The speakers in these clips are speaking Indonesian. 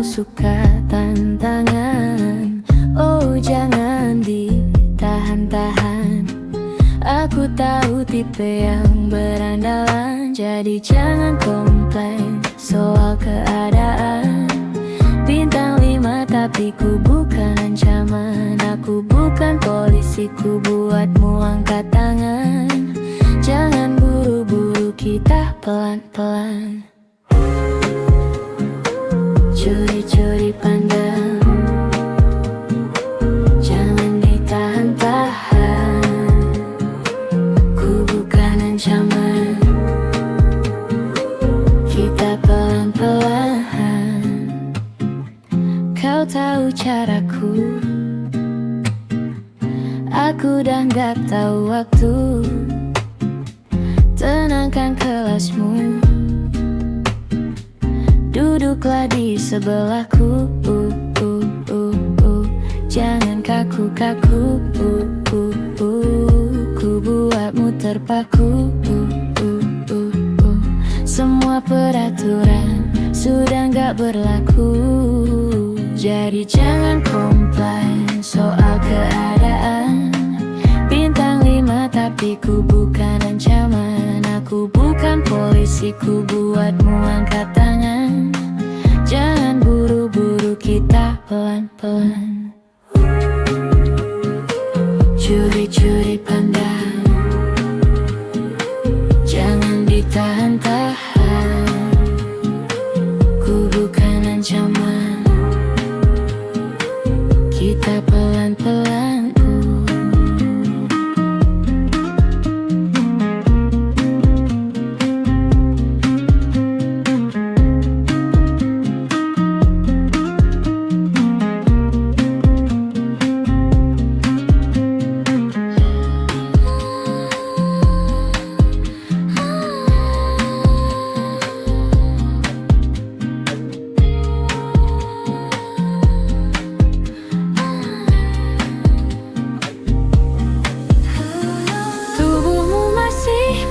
suka tantangan. Oh jangan ditahan-tahan, aku tahu tipe yang berandalan. Jadi jangan komplain soal keadaan. Bintang 5 tapi ku bukan ancaman. Aku bukan polisi, ku buatmu angkat tangan. Jangan buru-buru, kita pelan-pelan. Curi-curi pandang, jangan ditahan-tahan. Ku bukan ancaman, kita pelan-pelan. Kau tahu caraku, aku dah gak tahu waktu. Tenangkan kelasmu, duduklah di sebelahku. Jangan kaku-kaku, ku buatmu terpaku. Semua peraturan sudah gak berlaku. Jadi jangan komplain soal keadaan. Bintang 5 tapi ku bukan ancaman. Aku bukan polisi, ku buatmu angkat tangan. Jangan buru-buru, kita pelan-pelan. Curi-curi pandang, jangan ditahan-tahan. Ku bukan ancaman, kita pelan-pelan.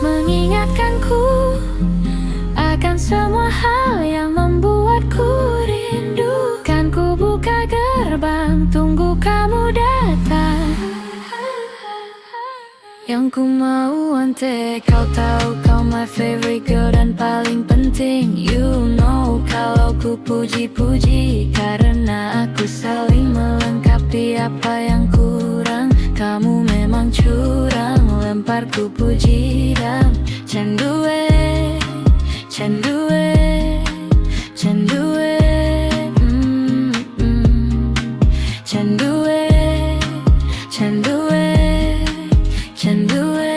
Mengingatkanku akan semua hal yang membuatku rindu. Kan ku buka gerbang, tunggu kamu datang. Yang ku mau ante, kau tahu kau my favorite girl dan paling penting. You know kalau ku puji-puji karena aku saling melengkapi apa yang kurang. Kamu memang curang, lempar ku puji dan canduwe, canduwe, canduwe, canduwe, canduwe, canduwe.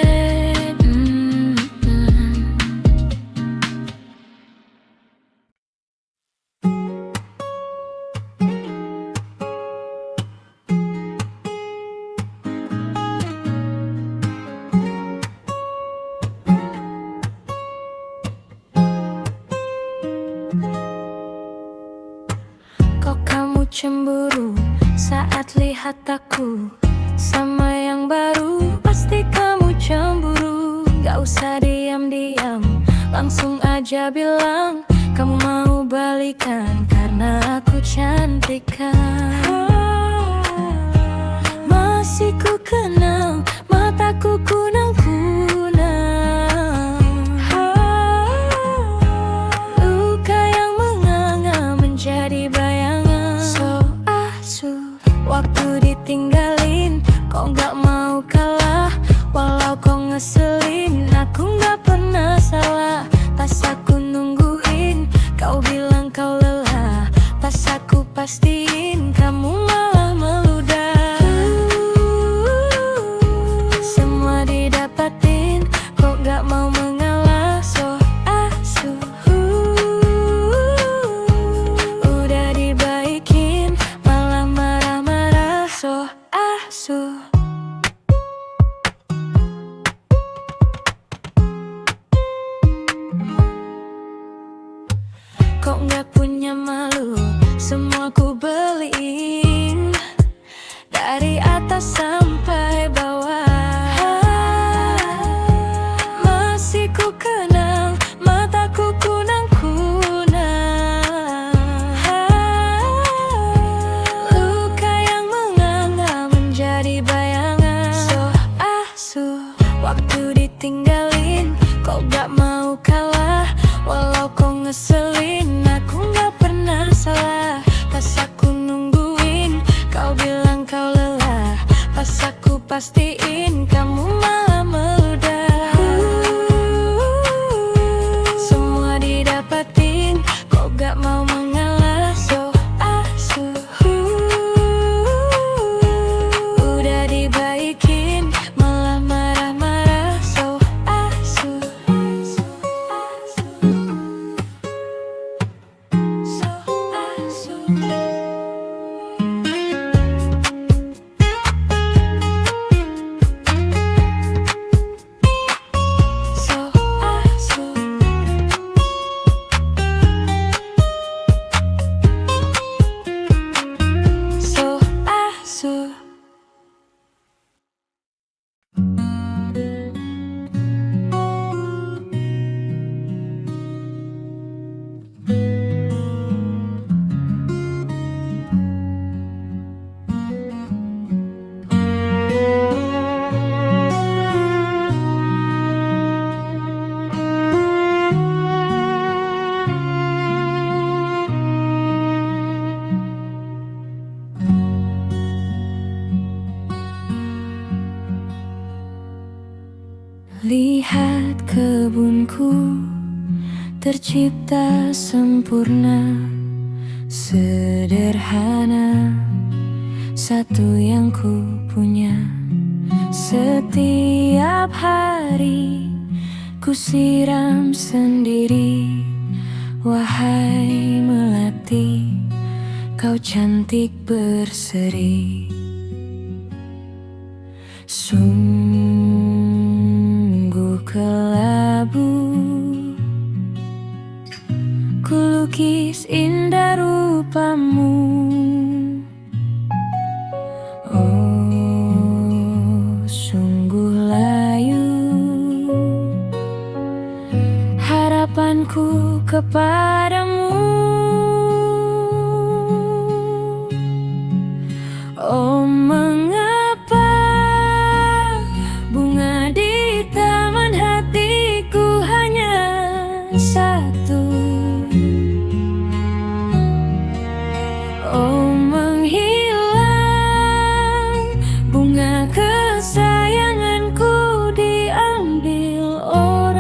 Kok kamu cemburu saat lihat aku sama yang baru? Pasti kamu cemburu. Gak usah diam-diam, langsung aja bilang kamu mau balikan karena aku cantik kan. Masih ku kenal, mataku kunang-kunang. Luka yang menganga menjadi bayangan. So asuh, waktu ditinggalin, kok gak mau kalah. Walau kau ngeselin, aku gak pernah salah. Pas aku nungguin, kau bilang kau lelah. Pas aku pastiin, kamu malah meludah. Semua didapatin, kok gak mau mengalah. So asuh, udah dibaikin, malah marah-marah. So asuh. Kok gak punya malu, semua ku beliin, dari atas sampai bawah. Masih ku kenal, mataku kunang-kunang. waktu ditinggalin. Kau gak mau kalah, walau kau ngeselin. Aku gak pernah salah, pas aku nungguin. Kau bilang kau lelah, pas aku pastiin kamu malah meludah. Semua didapatin, kau gak mau mengalah. So asuh, udah dibaikin, malah marah-marah. So asuh, so asuh. Lihat kebunku tercipta sempurna, sederhana, satu yang ku punya. Setiap hari ku siram sendiri. Wahai melati, kau cantik berseri. Sungguh kelabu ku lukis indah rupamu. Oh, sungguh layu harapanku kepadamu. Oh, mengapa bunga di taman hatiku hanya satu? Oh, menghilang bunga kesayanganku diambil orang.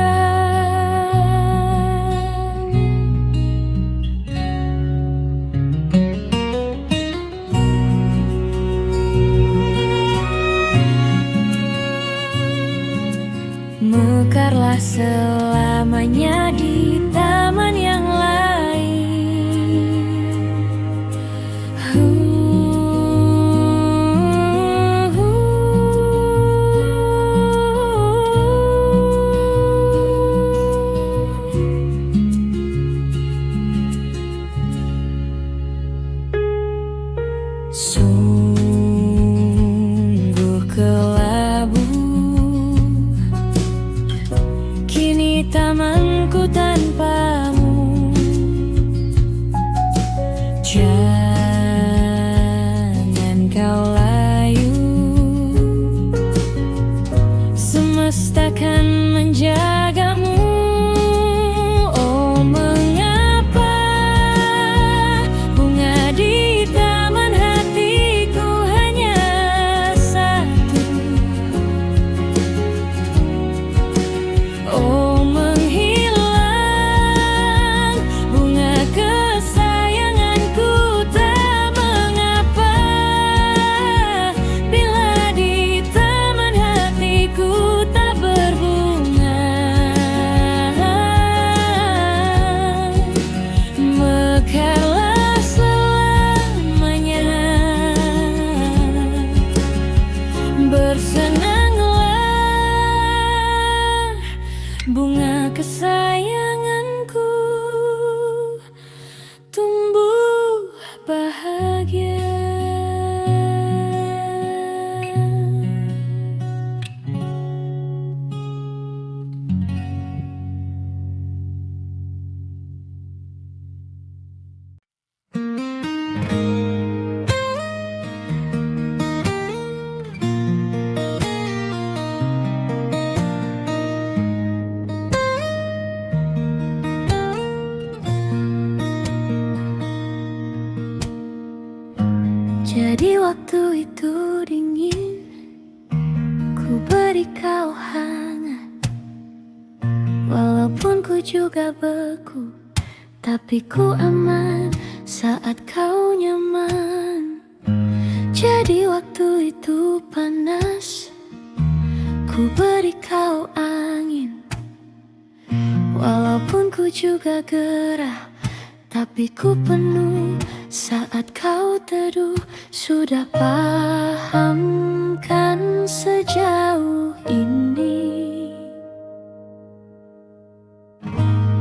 Mekarlah selamanya di taman yang lain. Sungguh kelabu kini tamanku tanpamu. Jangan kau layu, semesta kan menjagamu. Oh, mengapa bunga di taman hatiku hanya satu? Oh, menghilang bunga kesayanganku tak mengapa, bila di taman hatiku tak berbunga. Mekarlah selamanya, bersenanglah bunga kesayanganku tumbuh bahagia. waktu itu dingin, ku beri kau hangat. Walaupun ku juga beku, tapi ku aman saat kau nyaman. Jadi waktu itu panas, ku beri kau angin. Walaupun ku juga gerah, tapi ku penuh saat kau teduh. Sudah paham kan sejauh ini?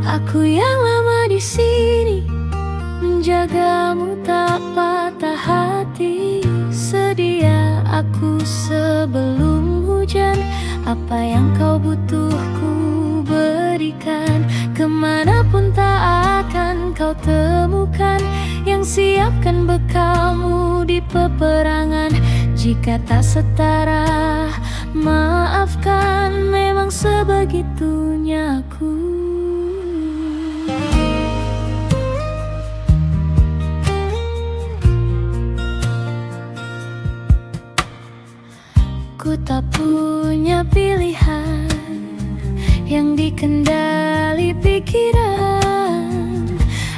Aku yang lama di sini, menjagamu tak patah hati. Sedia aku sebelum hujan, apa yang kau butuh ku berikan. Kemanapun tak akan kau temukan yang siapkan bekalmu di peperangan. Jika tak setara, maafkan, memang sebegitunya aku. Ku tak punya pilihan yang dikendali pikiran.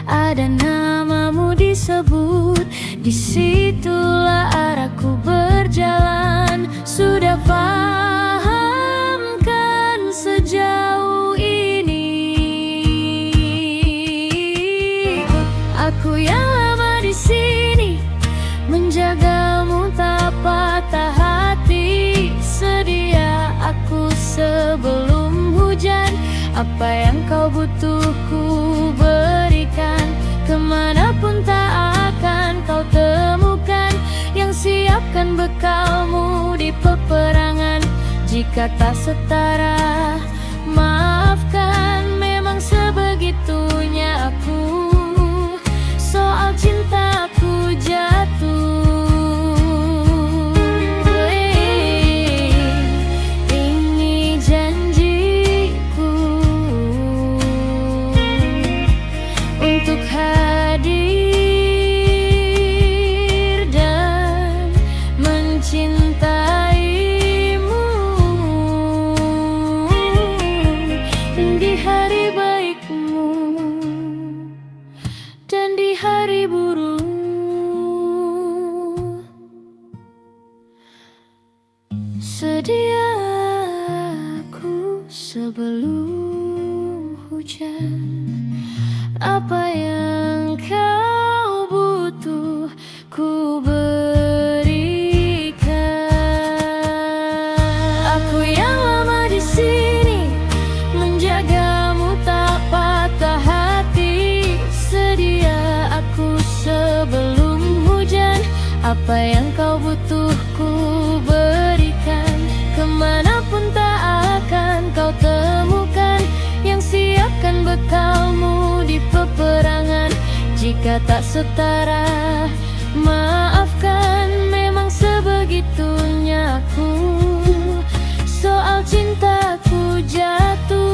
Ada namamu disebut, disitulah arahku berjalan. Sudah paham kan sejauh ini? Aku yang lama di sini, menjagamu tak patah hati. Sedia aku sebelum hujan, apa yang kau butuh ku berikan. Kemanapun tak akan kau temukan yang siapkan bekalmu di peperangan. Jika tak setara, maafkan, memang sebegitunya aku. Soal cintaku jatuh, ini janjiku untuk hadir dan mencintaimu di hari baikmu dan di hari buruk. Sedia aku sebelum hujan, apa yang kau butuh ku berikan. Aku yang lama di sini, menjagamu tak patah hati. Sedia aku sebelum hujan, apa yang kau butuh ku berikan. Kemanapun tak akan kau temukan yang siapkan bekalmu di peperangan. Jika tak setara, maafkan, memang sebegitunya aku. Soal cintaku jatuh.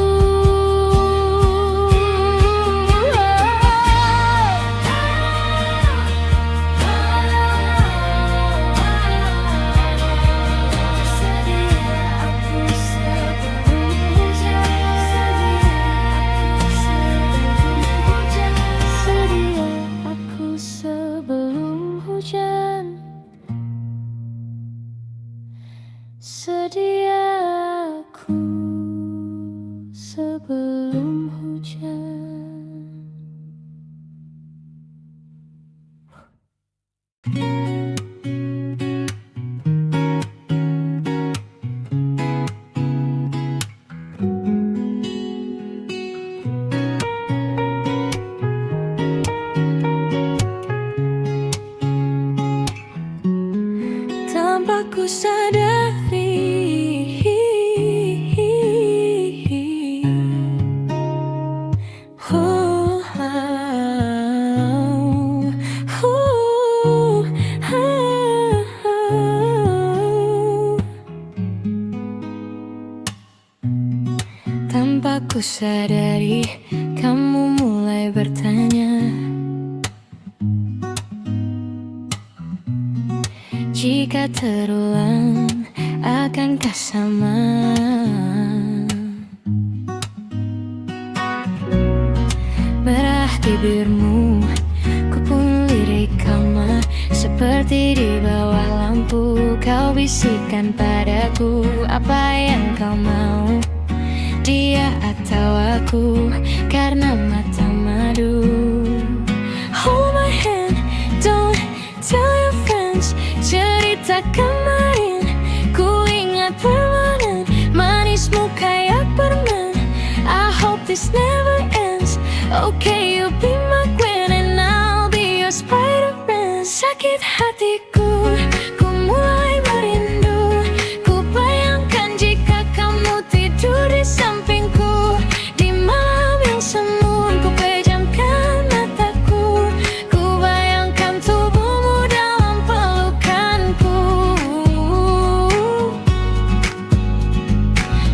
Sedia aku sebelum hujan. Tanpa ku sadari, tanpa ku sadari, kamu mulai bertanya, Jika terulang, akankah sama? Merah bibirmu, ku pun lirik kalma. Seperti di bawah lampu, kau bisikkan padaku apa yang kau mau. Dia atau aku, karena mata madu. Hold my hand, don't tell your friends. Cerita kemarin, ku ingat perlahan. Manismu kayak permen, I hope this never ends. Okay, you'll be my queen and I'll be your Spider-Man. Sakit hatiku, ku mulai merindu. Ku bayangkan jika kamu tidur di sampingku. Di malam yang semu, ku pejamkan mataku. Ku bayangkan tubuhmu dalam pelukanku.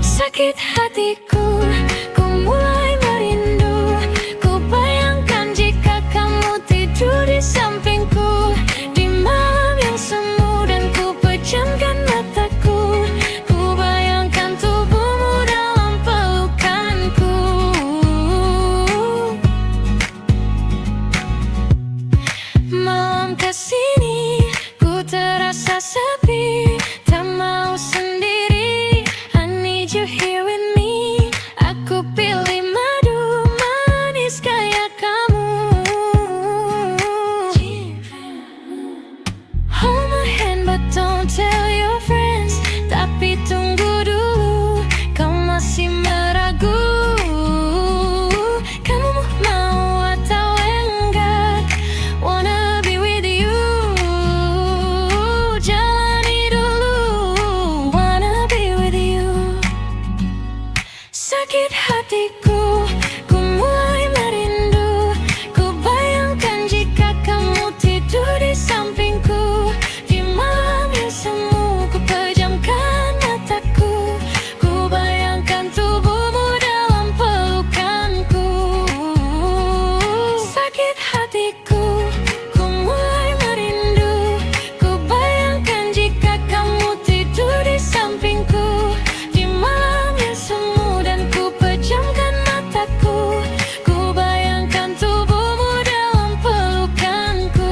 Sakit hatiku, ku mulai merindu. Ku bayangkan jika kamu tidur di sampingku. Di malam yang semu dan ku pejamkan mataku. Ku bayangkan tubuhmu dalam pelukanku. Malam kesini, ku terasa sepi. Tak mau sendiri, I need you here with me. Aku pilih madu manis kayak kamu. Hold my hand but don't tell your friends. Tapi tunggu dulu, kau masih meragu. Kamu mau atau enggak? Wanna be with you. Jalani dulu, wanna be with you. Sakit hatiku, ku mulai merindu. Ku bayangkan jika kamu tidur di sampingku. Di malam yang semu, ku pejamkan mataku. Ku bayangkan tubuhmu dalam pelukanku. Sakit hatiku, ku mulai merindu. Ku bayangkan jika kamu tidur di sampingku. Di malam yang semu dan ku pejamkan mataku. Ku bayangkan tubuhmu dalam pelukanku.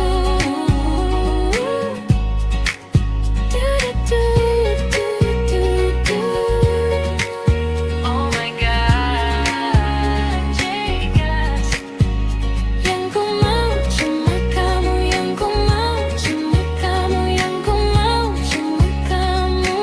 Oh my God, Jegas. Yang ku mau cuma kamu, yang ku mau cuma kamu, yang ku mau cuma kamu.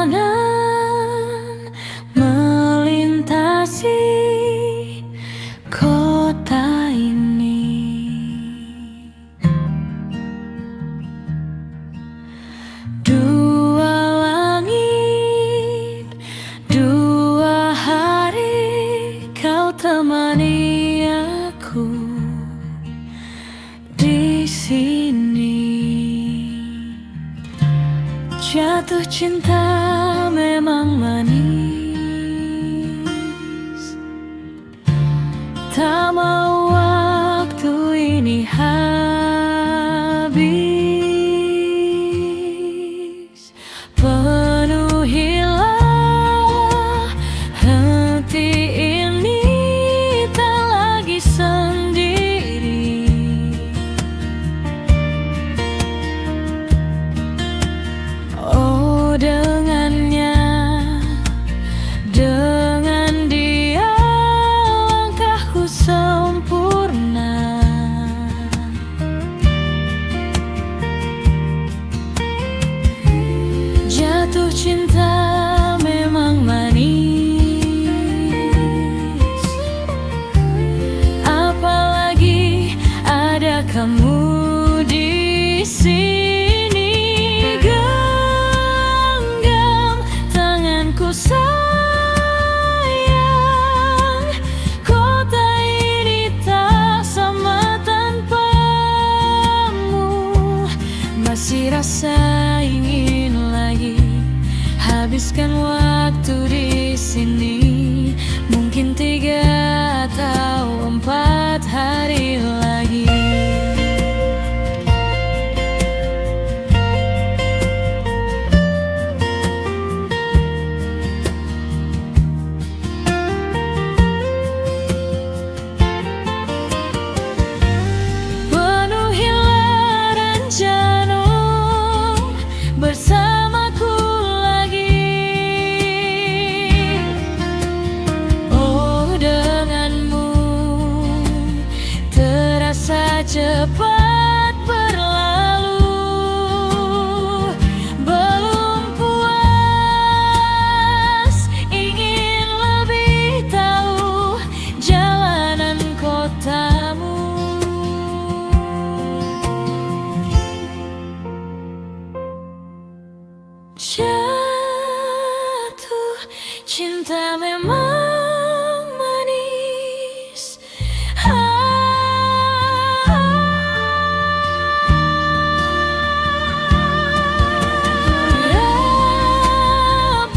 Perjalanan melintasi kota ini. Dua langit, dua hari, kau temani aku di sini. Jatuh cinta memang manis. Tak mau waktu ini habis. Penuhilah hati ini, tak lagi sendiri. Oh, dengannya, dengan dia langkahku sempurna. cepat berlalu. Belum puas, ingin lebih tahu jalanan kotamu. Jatuh cinta memang manis.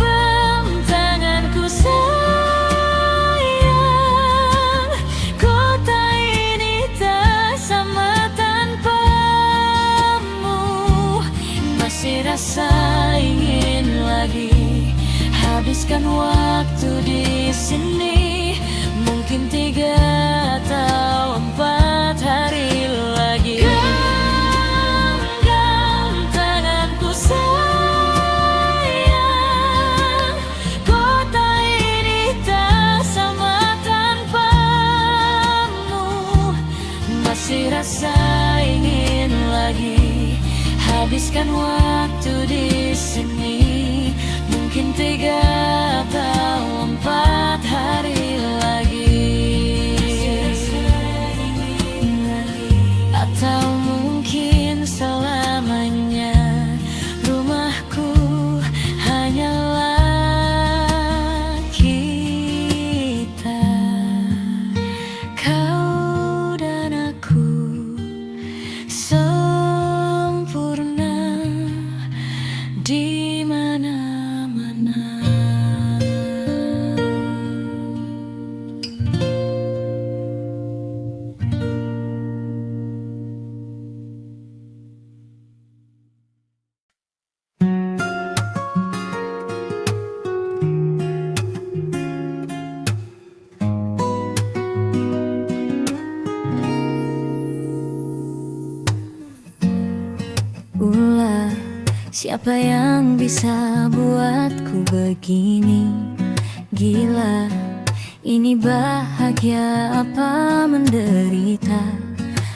Genggam tanganku sayang, kota ini tak sama tanpamu. Masih rasa ingin lagi habiskan waktu di sini, mungkin 3 atau 4 hari lagi. Genggam tanganku sayang, kota ini tak sama tanpamu. Masih rasa ingin lagi habiskan waktu di sini, mungkin 3 atau 4 hari lagi. Atau mungkin selamanya. Rumahku hanyalah kita, kau dan aku, sempurna di mana-mana. Ulah, siapa yang bisa buatku begini? Gila, ini bahagia apa menderita?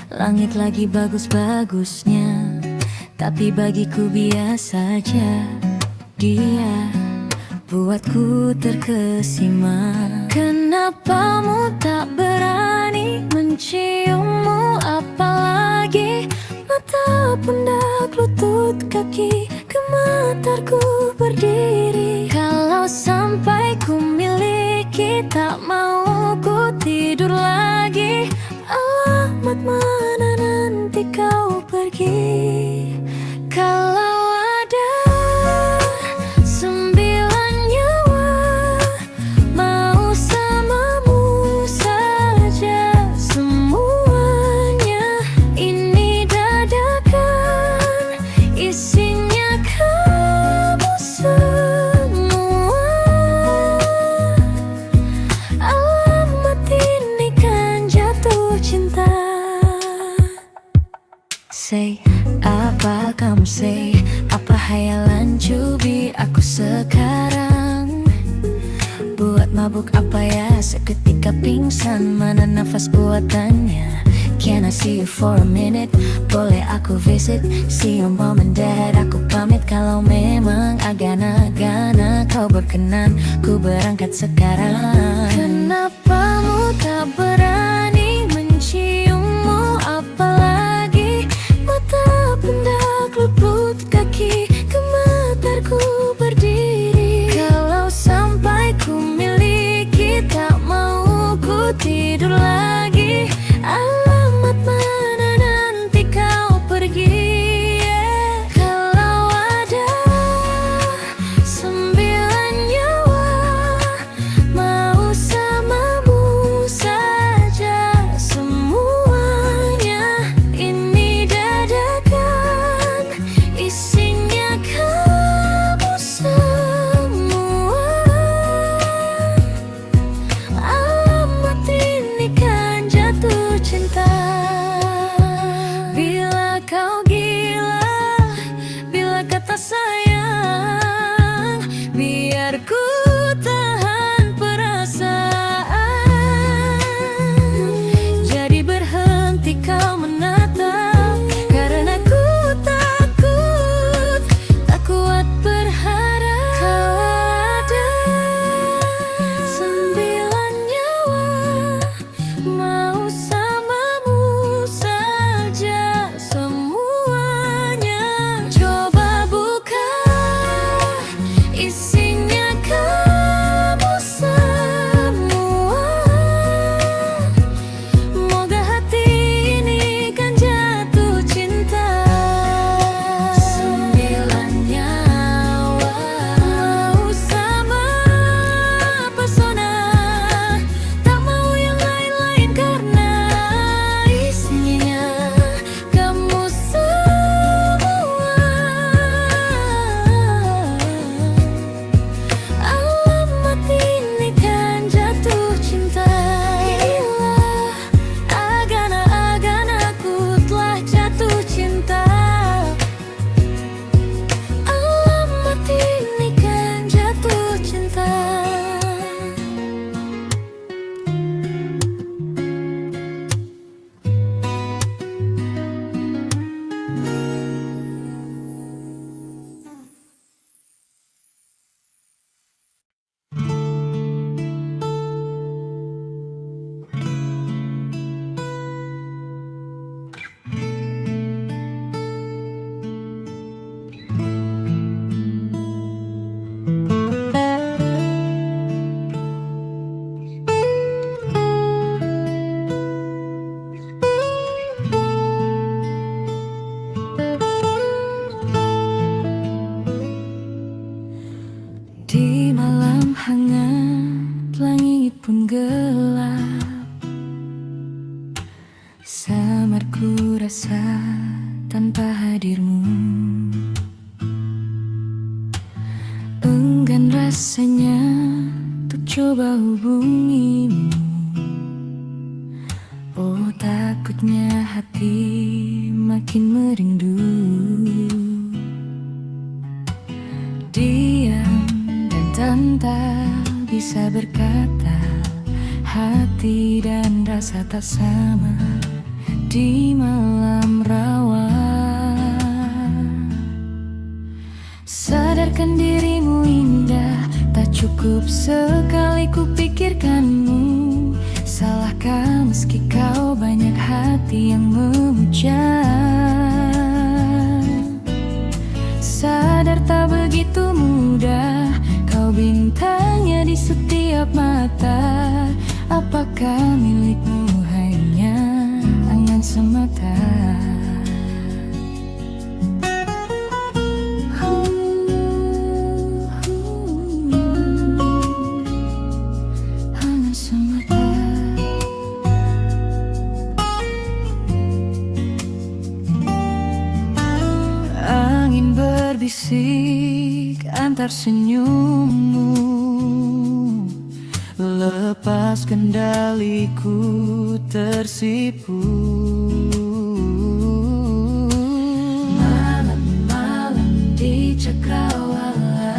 Langit lagi bagus-bagusnya, tapi bagiku biasa aja. Dia buatku terkesima. Kenapamu tak berani menciummu? Apalagi mata, pundak, lutut, kaki, gemetarku berdiri. Kalau sampai ku miliki, tak mau ku tidur lagi. Alamat mana nanti kau pergi? Kalau ada 9 nyawa, mau samamu saja semuanya. Ini dadakan, isinya kamu semua. Alamat ini kan jatuh cinta. Say, apa kamu say? Apa hayalan cubi aku sekarang? Buat mabuk apa ya, seketika pingsan. Mana nafas buatannya? Can I see you for a minute? Boleh aku visit? See your mom and dad, aku pamit. Kalau memang agana-agana kau berkenan, ku berangkat sekarang. Kenapamu tak berani menciummu? Apalagi mata, pundak, lutut, kaki, gemetarku berdiri. Kalau sampai ku miliki, tak mau ku tidur lagi. Alamat mana nanti kau pergi? Kalau ada 9 nyawa, mau samamu saja semuanya. Ini dadakan, isinya kamu semua. Alamat ini kan jatuh cinta. Bila kau gila, bila kata sayang, biar ku tahan perasaan. Jadi berhenti kau menangis. Samar ku rasa tanpa hadirmu, enggan rasanya untuk coba hubungimu. Oh, takutnya hati makin merindu. Diam dan tanpa bisa berkata, hati dan rasa tak sama di malam rawa. Sadarkan dirimu indah, tak cukup sekali ku pikirkanmu. Salahkah meski kau banyak hati yang memuja? Sadar tak begitu mudah kau bintangnya di setiap mata. Apakah milikmu hanya angan semata? Angan semata. Angin berbisik antar senyummu, lepas kendaliku tersipu. Malam-malam di cakrawala,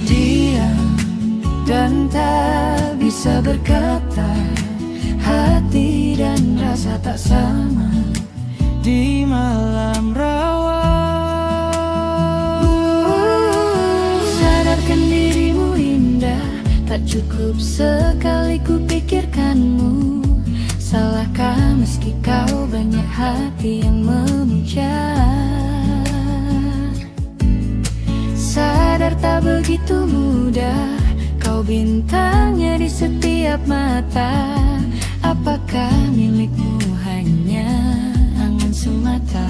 diam dan tak bisa berkata, hati dan rasa tak sama di malam rawa. Sadarkan dirimu indah, tak cukup sekali ku pikirkanmu. Salahkah meski kau banyak hati yang memuja? Sadar tak begitu mudah kau bintangnya di setiap mata. Apakah milikmu hanya angan semata?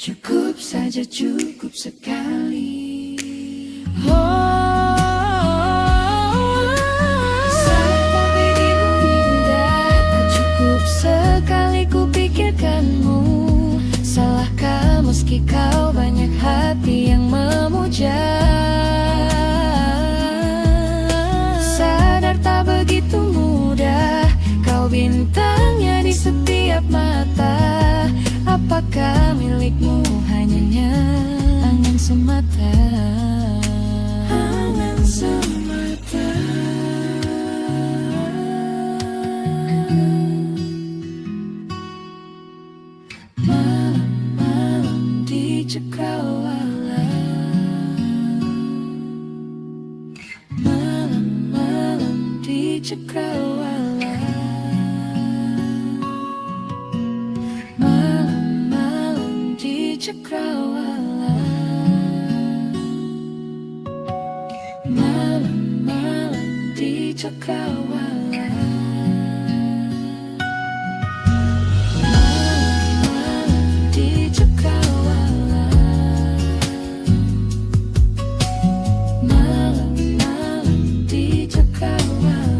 Cukup saja, cukup sekali. Sampai dirimu indah, tak cukup sekali ku pikirkanmu. Salahkah meski kau banyak hati yang memuja? Sadar tak begitu mudah kau bintangnya di setiap mata. Apakah milikmu hanya angan semata? Angan semata. Malam-malam di cakrawala, malam-malam di cakrawala, malam-malam di cakrawala, malam-malam di cakrawala, malam-malam di cakrawala, malam-malam di cakrawala.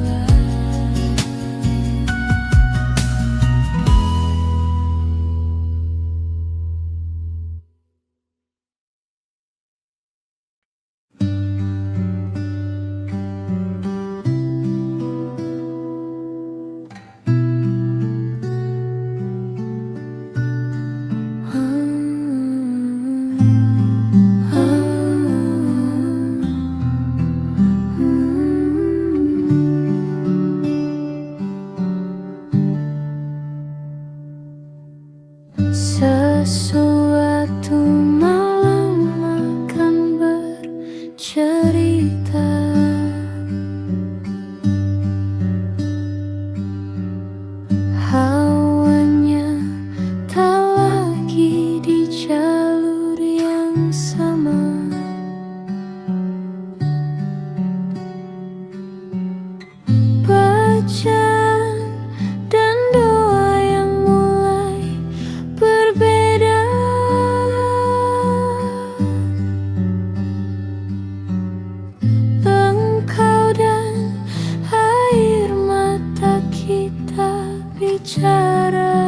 hujan dan doa yang mulai berbeda. Engkau dan air mata kita bicara.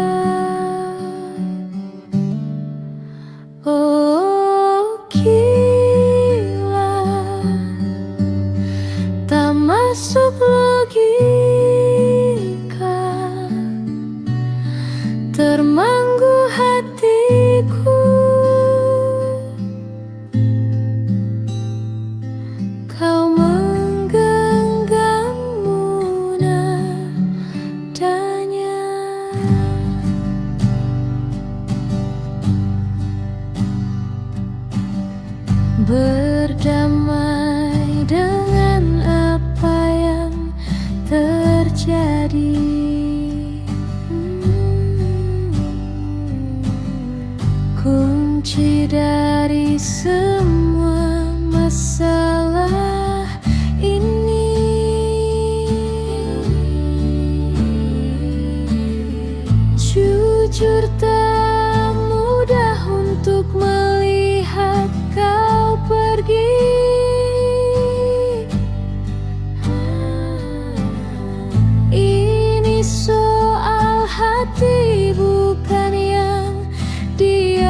Oh gila, tak masuk logika, termanggu hatiku. Kau menggenggammu nadanya. Berdamai dengan apa yang terjadi. Kunci dari semua masalah ini, jujur tak mudah untuk melihat kau pergi. Ini soal hati, bukan yang diyakini.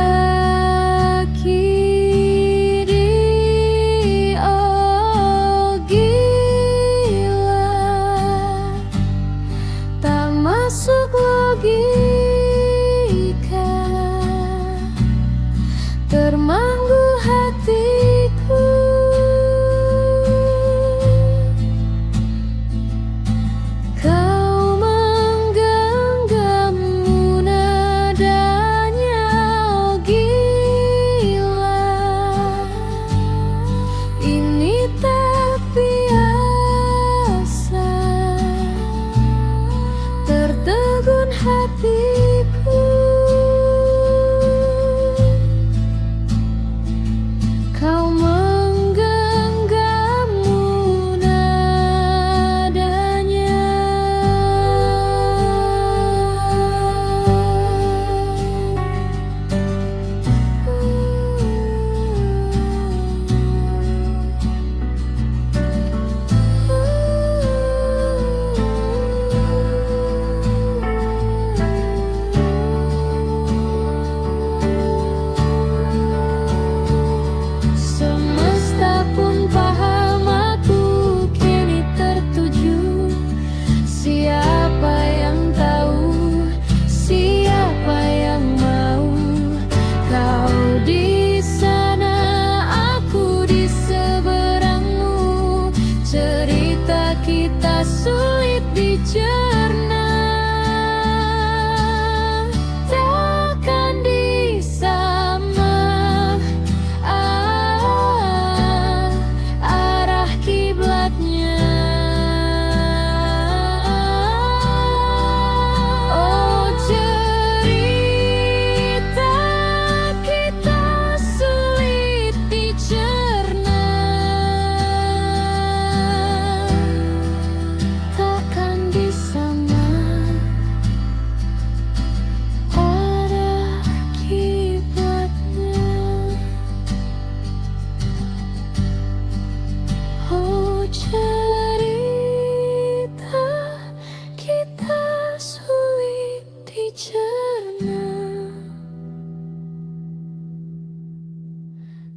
Oh gila, tak masuk logika, termanggu hatiku. Kau menggenggammu nadanya. Oh gila, ini tak biasa, tertegun hatiku. Kau menggenggammu nadanya. Semesta pun paham, aku kini tertuju. Siapa yang tahu, siapa yang mau? Kau di sana, aku di seberangmu. Cerita kita sulit dicerna, takkan disama. Arah kiblatnya. Oh cerita kita sulit dicerna, takkan disama. Arah kiblatnya. Oh cerita kita sulit dicerna,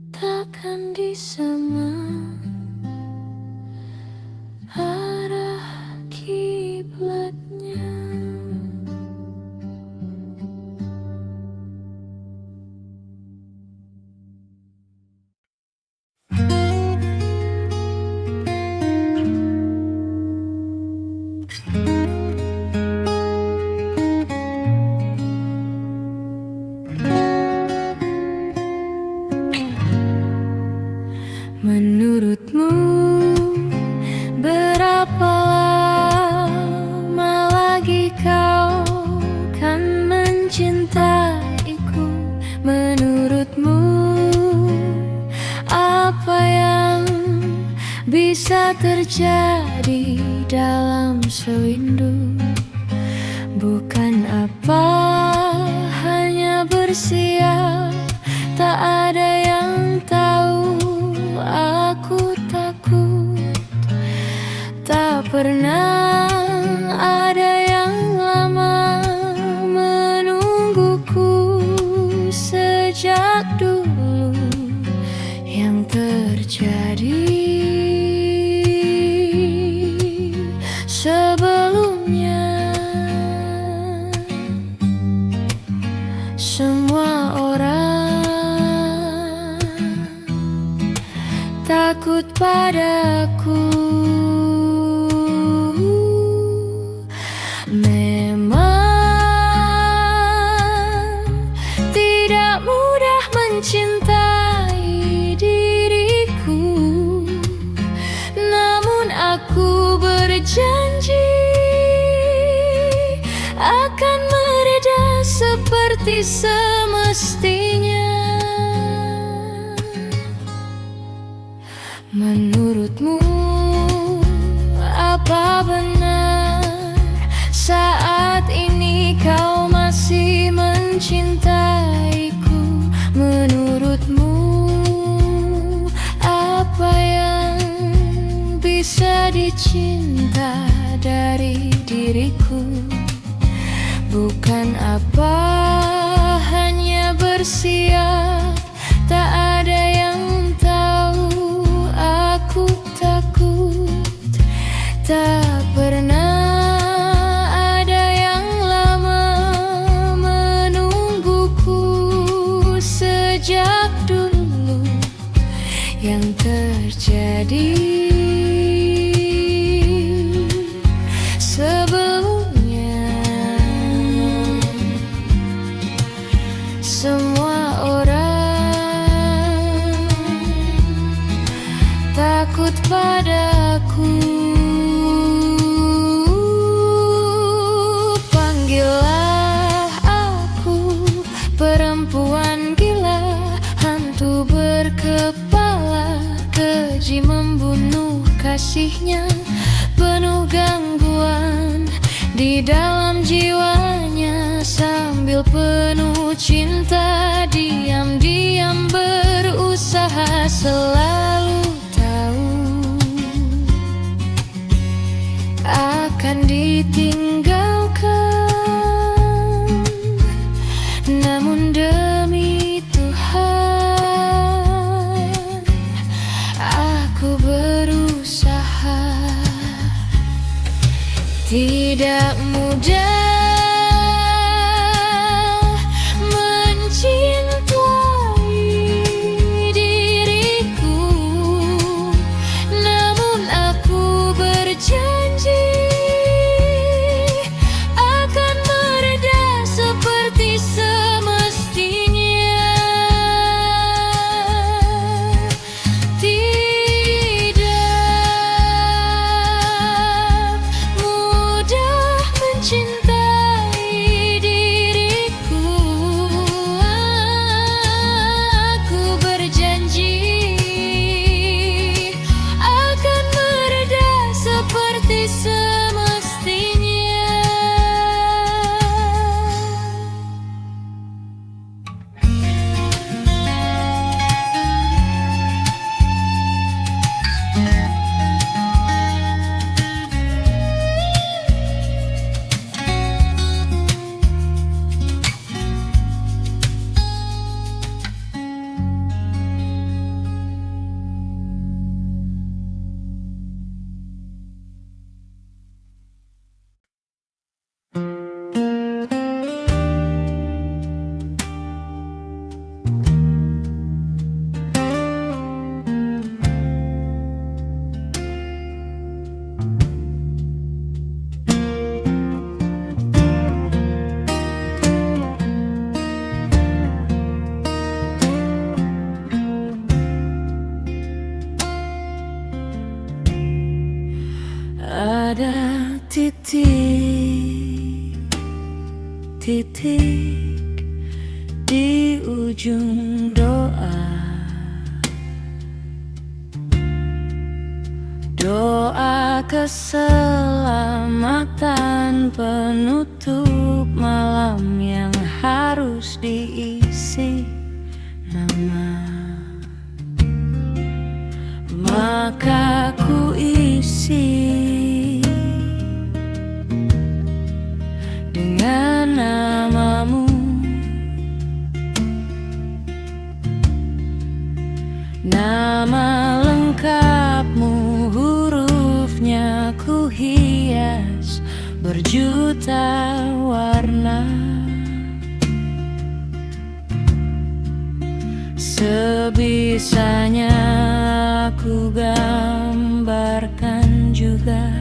takkan disama. Arah kiblatnya. Menurutmu berapa lama lagi kau kan mencintaiku? Menurutmu apa yang bisa terjadi dalam sewindu. Bukan apa, hanya bersiap. Tak ada yang tahu, aku takut. Tak pernah ada yang lama menungguku. Sejak dulu yang terjadi sebelumnya, semua orang takut padaku. Memang tidak mudah mencintai diriku, namun aku berjanji akan mereda seperti semestinya. Menurutmu apa benar saat ini kau masih mencintaiku? Menurutmu apa yang bisa dicinta dari diriku? Bukan apa, hanya bersiap. Tak ada yang tahu, aku takut. Tak pernah ada yang lama menungguku. Sejak dulu yang terjadi sebelumnya, semua orang takut padaku. Panggillah aku perempuan gila, hantu berkepala keji membunuh kasihnya. Penuh gangguan di dalam jiwanya, sambil penuh cinta diam-diam berusaha selalu tahu akan ditinggalkan. Namun demi Tuhan aku berusaha. Tidak mudah mencintai diriku, namun aku berjanji akan mereda seperti semestinya. Cintai diriku, aku berjanji akan mereda seperti semestinya. Ada titik di ujung doa, doa keselamatan keselamatan penutup malam yang harus diisi nama. Maka ku isi dengan namamu, nama lengkapmu, hurufnya ku hias berjuta warna. Sebisanya aku gambarkan juga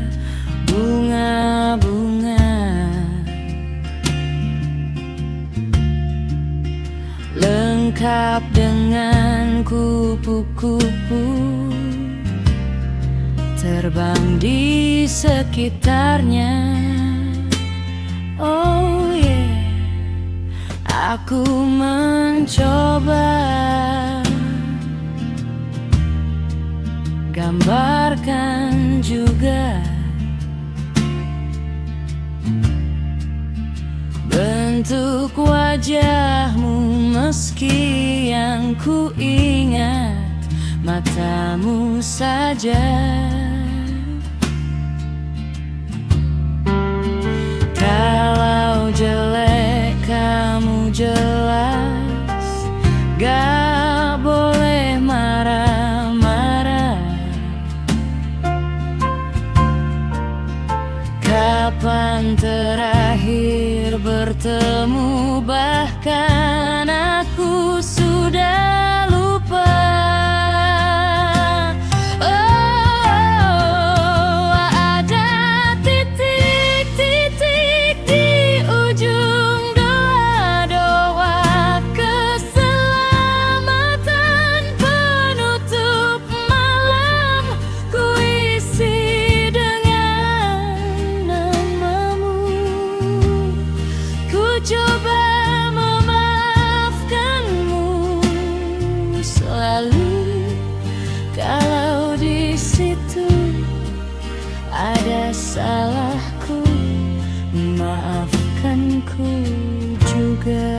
bunga-bunga, lengkap dengan kupu-kupu terbang di sekitarnya. Oh yeah, aku mencoba gambarkan juga bentuk wajahmu, meski yang ku ingat matamu saja. Kalau jelek kamu jelas gak boleh marah-marah. Kapan terakhir bertemu, bahkan aku sudah lupa. Oh, ada titik-titik di ujung doa-doa keselamatan penutup malam, ku isi dengan namamu. Ku coba memaafkanmu selalu, kalau di situ ada salahku, maafkanku juga.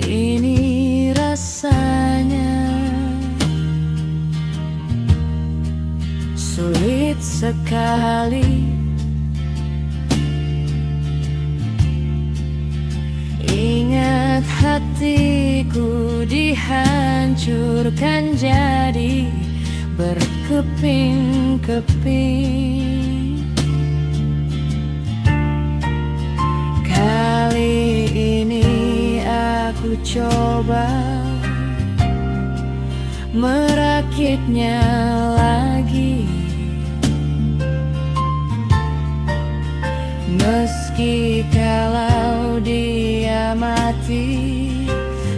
Ini rasanya sulit sekali, ingat hatiku dihancurkan jadi berkeping-keping. Kali ini aku coba merakitnya lagi, meski kalau dia mati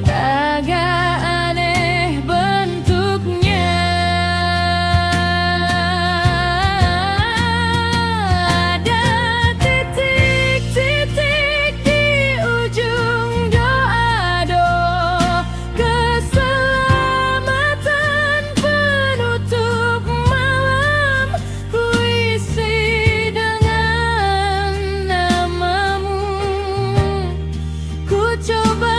agak aneh bentuknya. Ada titik-titik di ujung doa-doa keselamatan penutup malam, ku isi dengan namamu. Ku coba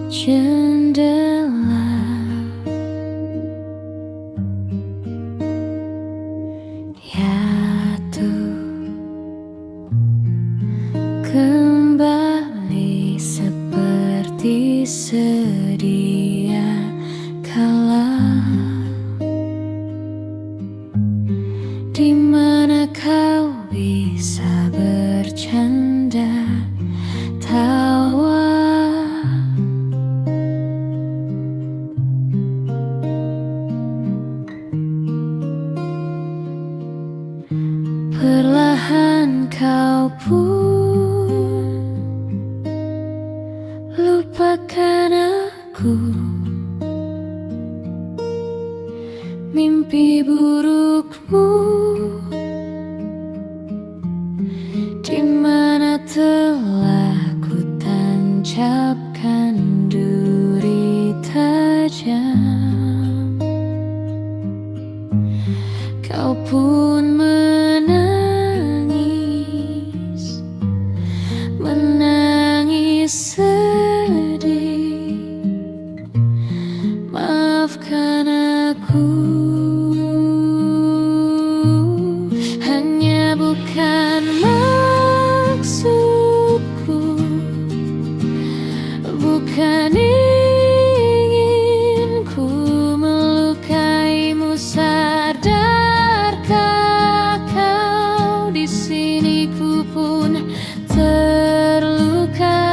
jendela. Ya tuh, kembali seperti sedia kala, di mana kau bisa bercanda tawa. Perlahan kau pun lupakan aku. Mimpi burukmu di mana telah ku tancapkan duri tajam. Kau pun menangis, menangis sedih. Maafkan aku, hanya bukan maksudku, bukan ingin ku melukaimu. Sadarkah kau, di sini ku pun terluka.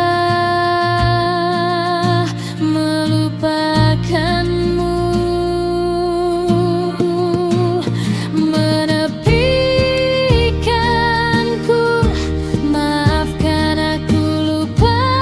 Melupakanmu, menepikanku. Maafkan aku, lupakanlah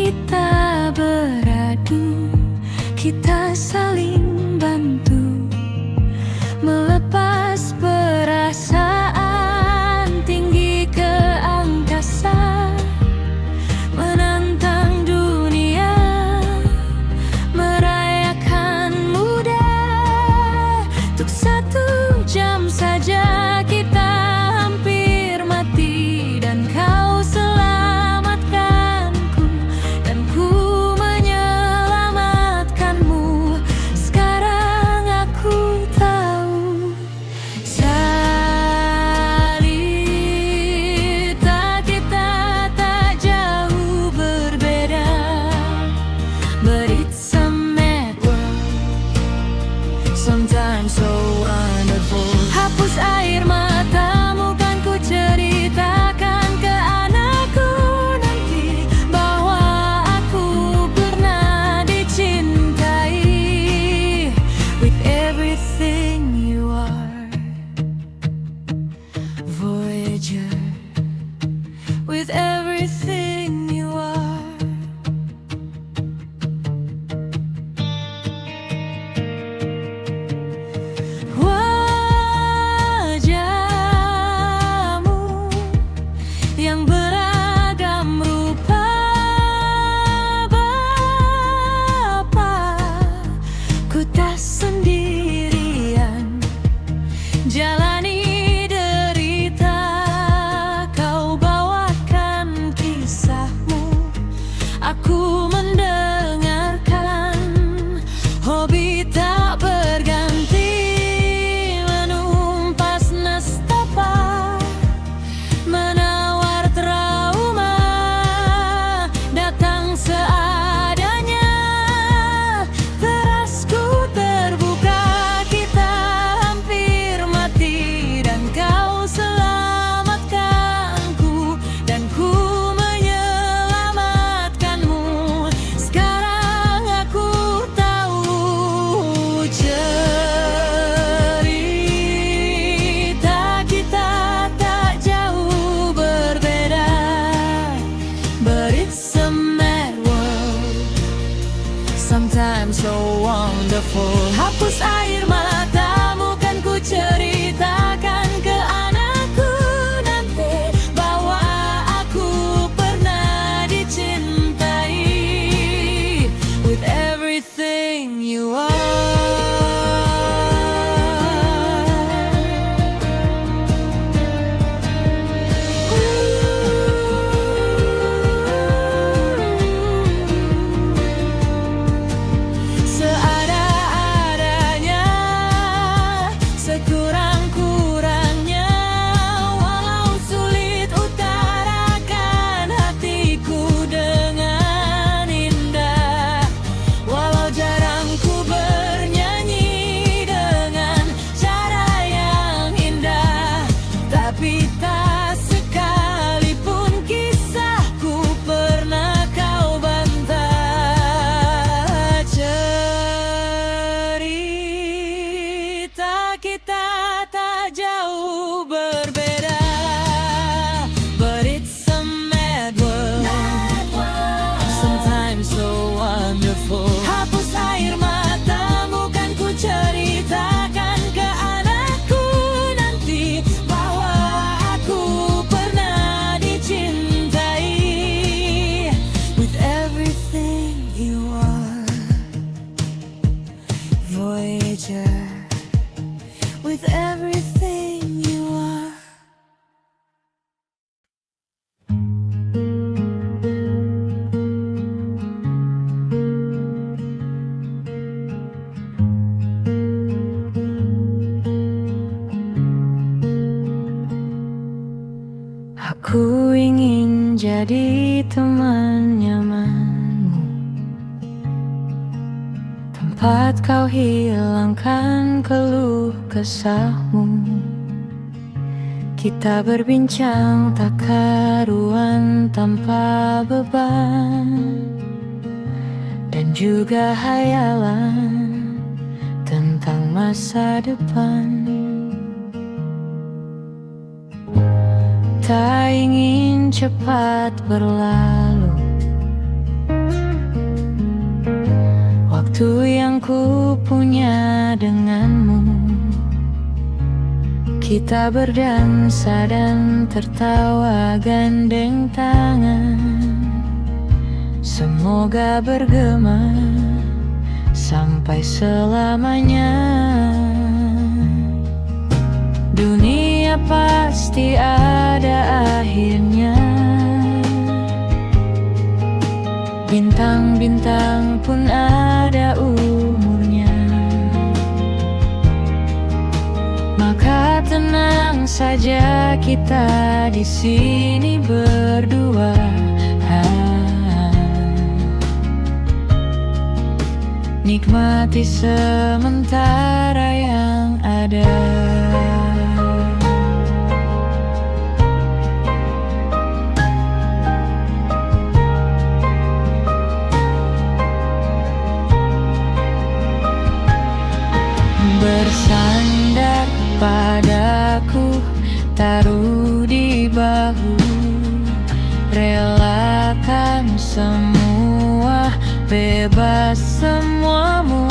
kita beradu, kita saling bantu, melepas perasaan tinggi ke angkasa, menantang dunia, merayakan muda. Untuk 1 jam saja kita hampir mati, dan kau selamatkanku, dan ku menyelamatkanmu. Sekarang aku tahu, salita kita tak jauh berbeda, but it's a mad world, sometimes so wonderful. Hapus air matamu, kan ku ceritakan ke anakku nanti bahwa aku pernah dicintai. With everything you are, Voyager. With everything you are. Wajahmu yang beragam rupa, Bapa, ku tak sendirian jalani derita. Kau bawakan kisahmu, aku mendengarkan. Hobi tak berganti, menumpas nestapa, menawar trauma, datang seadanya. Terasku terbuka, kita hampir mati, dan kau selamatkanku, dan ku menyelamatkanmu. Sekarang aku tahu, cerita kita tak jauh berbeda, but it's a mad world, sometimes so wonderful. Hapus air matamu, kan ku ceritakan ke anakku nanti bahwa aku pernah dicintai. With everything you are. Seada-adanya, sekurang-kurangnya, walau sulit utarakan hatiku dengan indah, walau jarang ku bernyanyi dengan cara yang indah, tapi tak sekalipun kisahku pernah kau bantah. Cerita kita tak jauh berbeda, but it's a mad world, sometimes so wonderful. Hapus air matamu, kan ku ceritakan ke anakku nanti bahwa aku pernah dicintai. With everything you are, Voyager. With everything you are. Aku ingin jadi teman nyamanmu, tempat kau hilangkan keluh kesahmu. Kita berbincang tak karuan tanpa beban, dan juga hayalan tentang masa depan. Tak ingin cepat berlalu, Waktu yang ku punya denganmu, kita berdansa dan tertawa gandeng tangan. Semoga bergema sampai selamanya. Dunia pasti ada akhirnya, bintang-bintang pun ada umurnya. Maka tenang saja kita di sini berdua. Nikmati sementara yang ada. Bersandar padaku, taruh di bahu, relakan semua, bebas semuamu.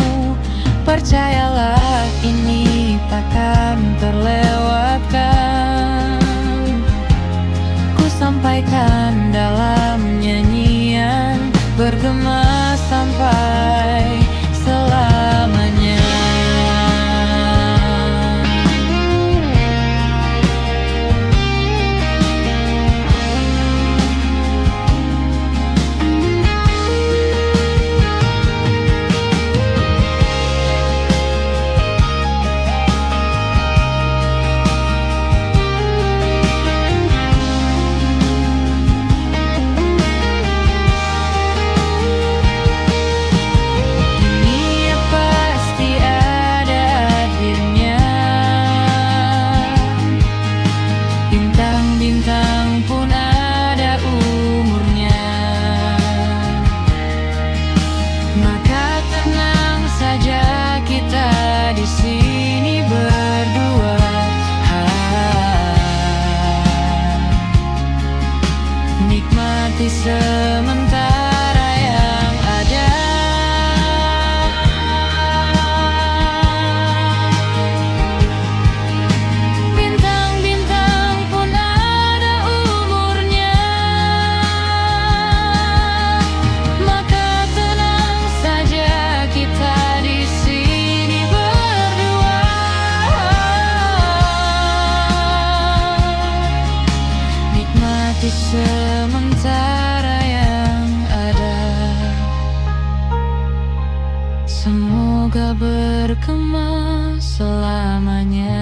Percayalah ini takkan terlewatkan. Ku sampaikan dalam nyanyian, bergema sampai selamanya. Nikmati sementara yang ada. Bintang-bintang pun ada umurnya. Maka tenang saja kita di sini berdua. Nikmati sementara yang ada. Semoga bergema selamanya.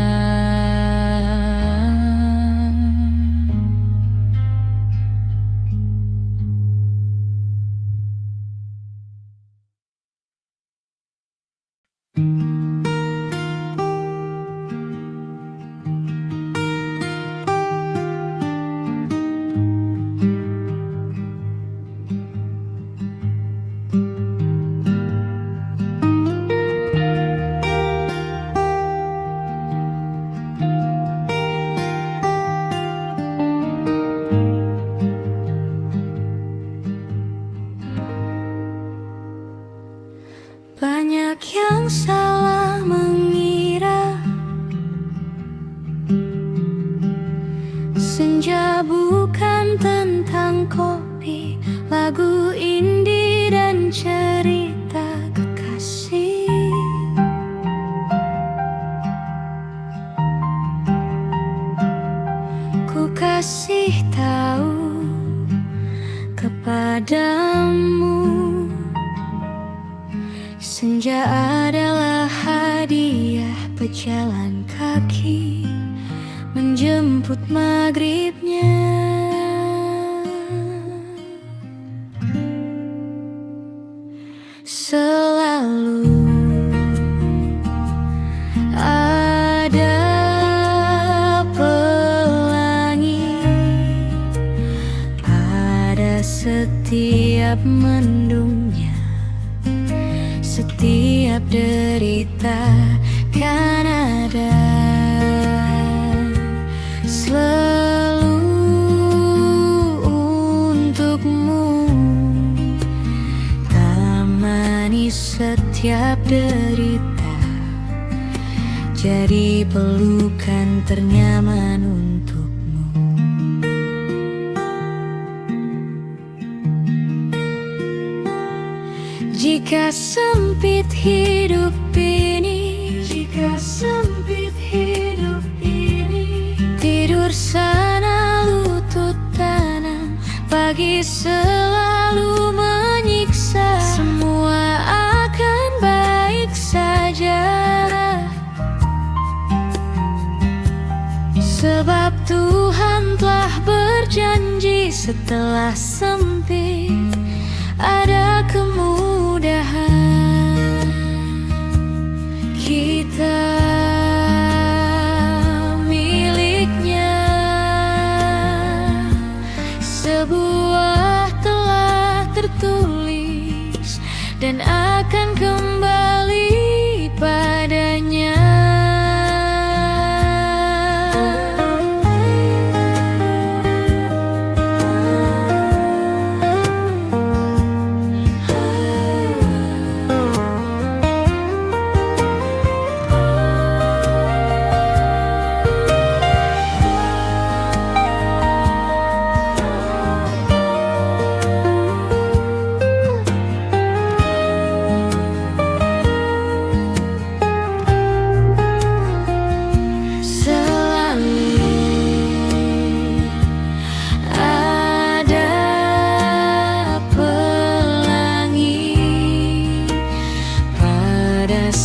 Banyak yang salah mengira senja bukan tentang kopi, lagu indie dan cerita kekasih. Ku kasih tahu kepadamu, senja adalah hadiah pejalan kaki menjemput maghribnya. Selalu ada pelangi pada setiap mendungnya. Setiap derita kan ada, selalu untukmu, temani setiap setiap derita, jadi pelukan ternyaman untukmu. Jika sempit hidup ini, jika sempit hidup ini, tidur sana lutut kanan, pagi selalu menyiksa. Semua akan baik saja, sebab Tuhan telah berjanji setelah sempit ada kemudahan. Kita miliknya, sebuah telah tertulis dan akan kembali padanya.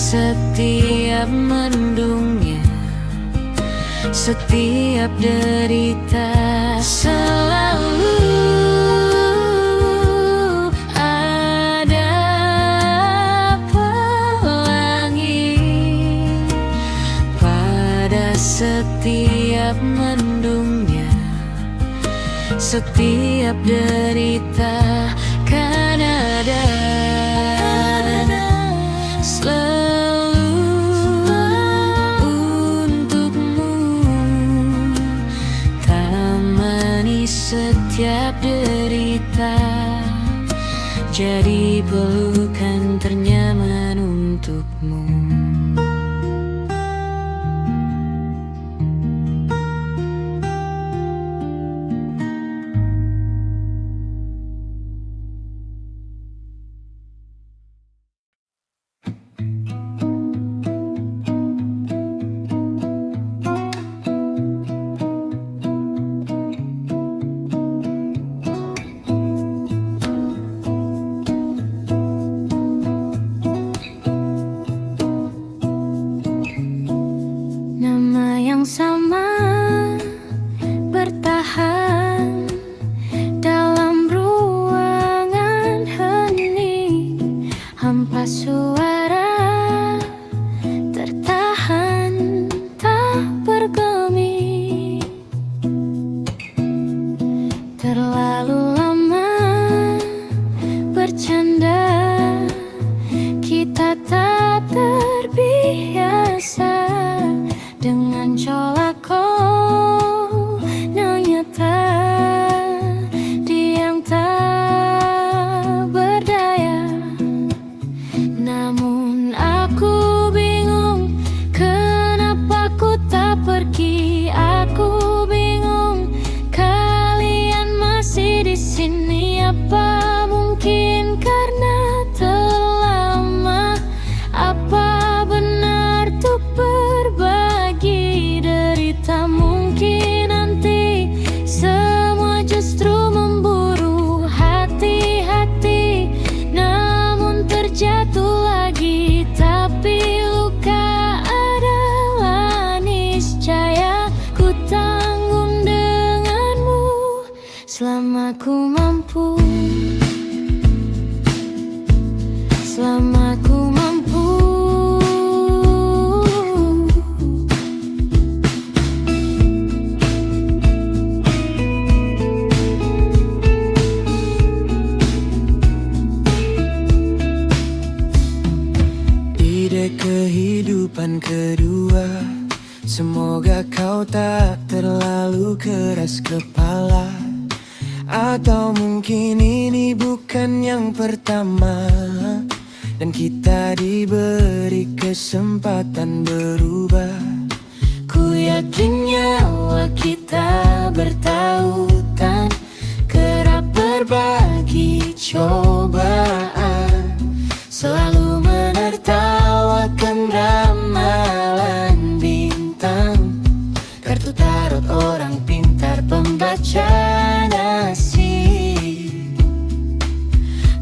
Setiap mendungnya, setiap derita, selalu ada pelangi. Pada setiap mendungnya, setiap derita, kan ada setiap derita, jadi pelukan ternyaman untukmu. Sama bertahan dalam ruangan hening, hampa suara tertahan tak bergeming. Terlalu lama bercanda, kita tak terbiasa dengan colak kau yang nyata, diam tak berdaya. Namun aku bingung, kenapa ku tak pergi. Aku bingung, kalian masih di sini. Apa mungkin karena terlama? Apa benar tuh berbagi derita? Mungkin nanti semua justru memburu hati-hati, namun terjatuh lagi. Tapi luka adalah niscaya, ku tanggung denganmu selama ku mampu, selama ku mampu. Kehidupan kedua, semoga kau tak terlalu keras kepala. Atau mungkin ini bukan yang pertama dan kita diberi kesempatan berubah. Ku yakin nyawa kita bertautan, kerap berbagi cobaan, selalu menertawakan ramalan bintang, kartu tarot orang pintar pembaca nasib.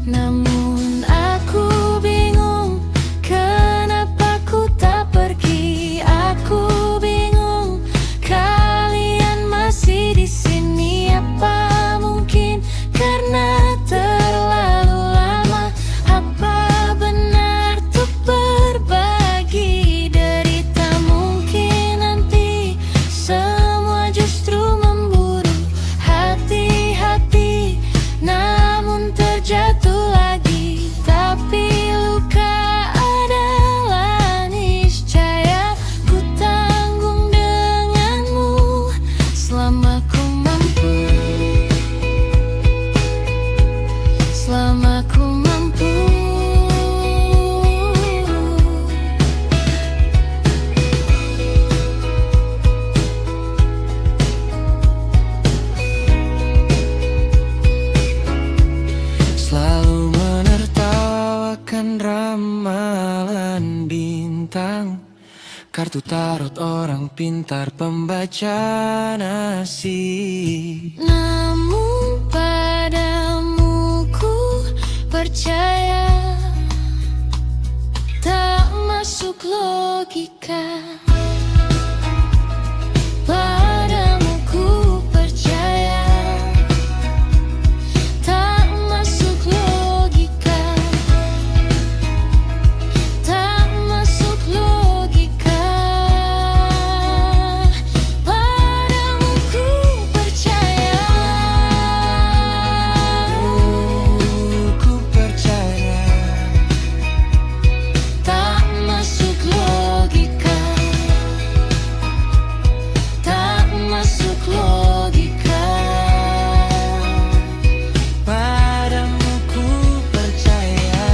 Namun aku bingung, kenapa ku tak pergi. Aku bingung, kalian masih di sini. Apa mungkin karena terlalu lama? Apa benar untuk berbagi derita? Mungkin nanti semua justru memburu hati-hati, namun terjatuh lagi. Tapi luka adalah niscaya, ku tanggung denganmu selama ku mampu, selama ku mampu. Selalu menertawakan ramalan bintang, kartu tarot orang pintar pembaca nasib. Namun padamu ku percaya, tak masuk logika. Padamu ku percaya, tak masuk logika. Tak masuk logika. Padamu ku percaya, Ku percaya, tak masuk logika. Tak masuk logika. padamu ku percaya.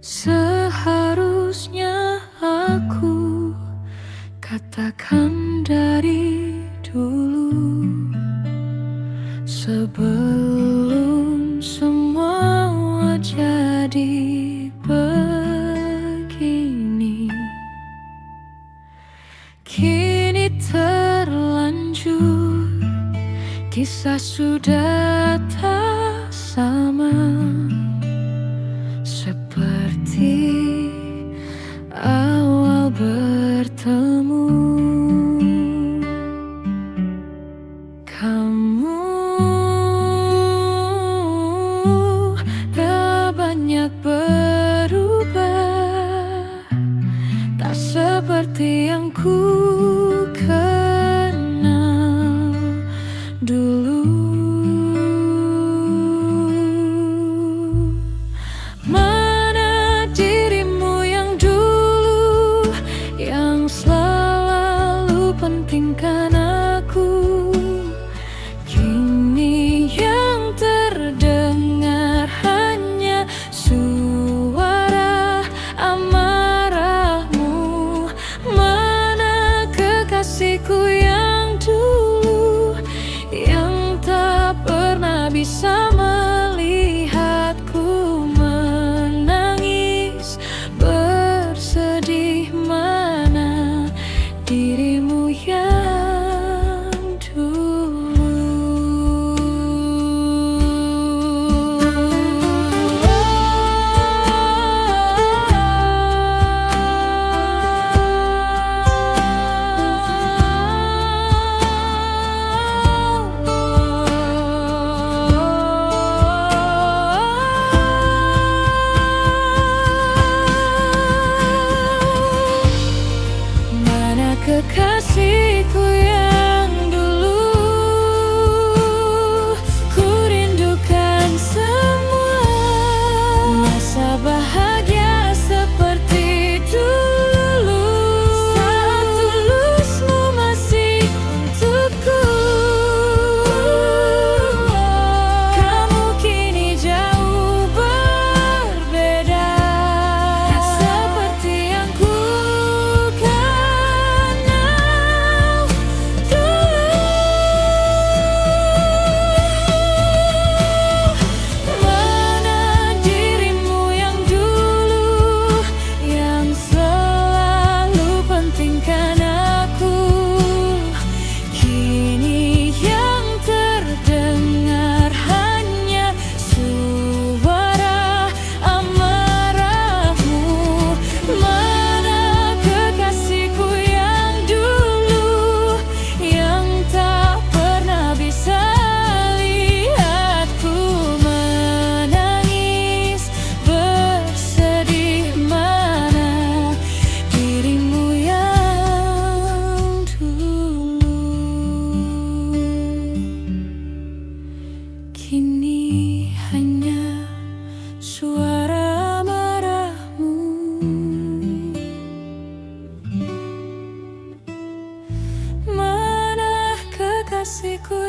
Seharusnya aku katakan dari dulu, sebelum semua jadi begini. Kini terlanjur, kisah sudah tak sama seperti awal bertemu. Kamu tak banyak berubah, tak seperti yang ku kenal dulu. Mana dirimu yang dulu, yang selalu pentingkan aku? Kini yang terdengar hanya suara amarahmu. Mana kekasihku yang dulu. Ku rindukan semua masa bahagia seperti dulu. Saat tulusmu masih untukku. Kamu kini jauh berbeda, tak seperti yang ku kenal dulu. Mana dirimu yang dulu, yang selalu pentingkan aku. Kini yang terdengar hanya suara amarahmu. Mana kekasihku yang dulu, yang tak pernah bisa lihatku menangis bersedih. Mana dirimu yang dulu. Kini hanya suara marahmu. Mana kekasihku